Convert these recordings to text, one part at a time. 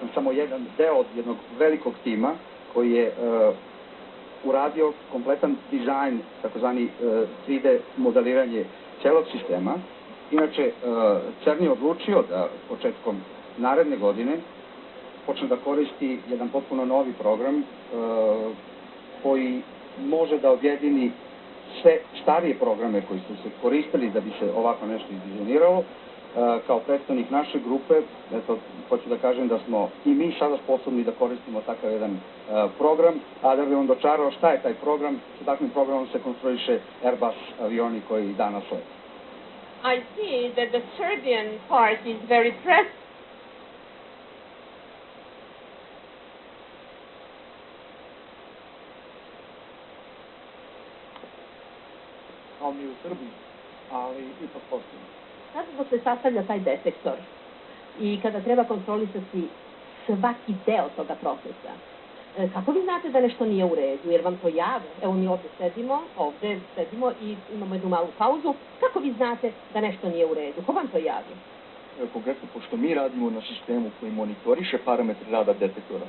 sam samo jedan deo od jednog velikog tima koji je uradio kompletan dizajn, takozvani 3D modeliranje celog sistema. Inače, CERN je odlučio da početkom naredne godine počne da koristi jedan potpuno novi program koji može da objedini sve starije programe koji su se koristili da bi se ovako nešto izdizajniralo. Kao predstavnik naše grupe, eto, hoću da kažem da smo i mi sada sposobni da koristimo takav jedan program, a da bi vam dočarao šta je taj program, sa takvim programom se konstruiše Airbus avioni koji danas lete. I see that the Serbian part is very present. Kao mi u Srbiji, ali ipak postoji. Kako se sastavlja taj detektor i kada treba kontrolisati svaki deo toga procesa? Kako vi znate da nešto nije u redu, jer vam to jave? Evo mi ovde sedimo i imamo jednu malu pauzu. Kako vi znate da nešto nije u redu? Ko vam to javi? Konkretno, pošto mi radimo na sistemu koji monitoriše parametre rada detektora,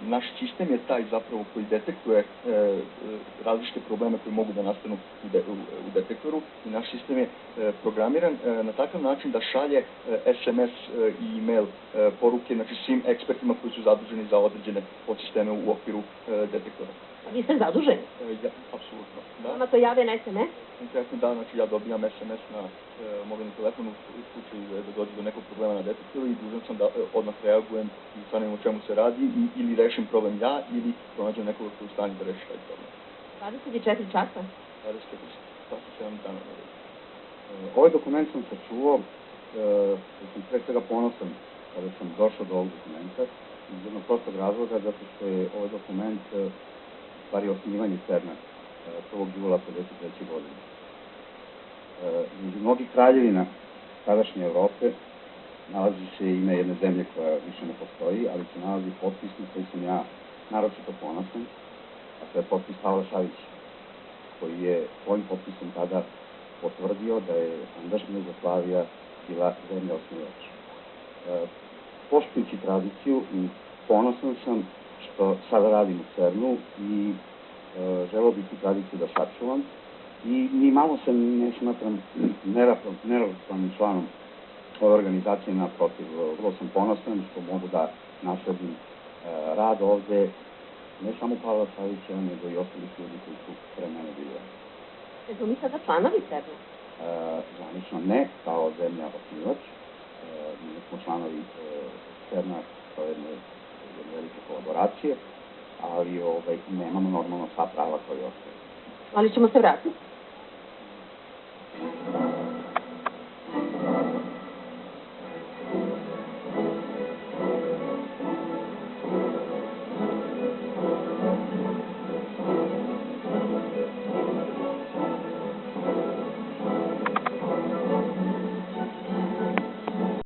naš sistem je taj zapravo koji detektuje različite probleme koji mogu da nastanu u detektoru i naš sistem je programiran na takav način da šalje SMS i e-mail poruke, znači svim ekspertima koji su zaduženi za određene podsisteme u okviru detektora. A vi ste zaduženi? Ja, apsolutno. Vama to jave na SMS? Konkretno da, znači ja dobijam SMS na mobilni telefon u slučaju da dođe do nekog problema na detektoru i dužan sam da odmah reagujem i ustanem o čemu se radi ili rešim problem ja ili pronađem nekoga koji je u stanju da reši taj problem. 24 časa? 24 časa, 7 dana. Ovaj dokument sam sačuvao, sam pre svega ponosan kada sam došao do ovog dokumenta iz jednog prostog razloga, zato što je ovaj dokument stvari osnivanje CERN-a 1. jula 1953. godine. Među mnogih kraljevina tadašnje Evrope nalazi se ime jedne zemlje koja više ne postoji, ali se nalazi potpis na koji sam ja naročito ponosan, a to je potpis Pavla Savića, koji je svojim potpisom tada potvrdio da je ondašnja Jugoslavija bila zemlja osnivač. Poštujući tradiciju i ponosan sam što sada radim u CERN-u i želeo bih tu tradiciju da sačuvam i ni malo se ne smatram neravnopravnim članom ove organizacije, naprotiv. Vrlo sam ponosan što mogu da nasledim rad ovde ne samo Pavla Savića, nego i ostalih ljudi koji su pre mene bili. Jesu mi sada članovi CERN-a? Zvanično ne, kao zemlja osnivač. Mi smo članovi CERN-a kao jedne velike kolaboracije, ali nemamo normalno sva prava kao i ostali. Ali ćemo se vratiti.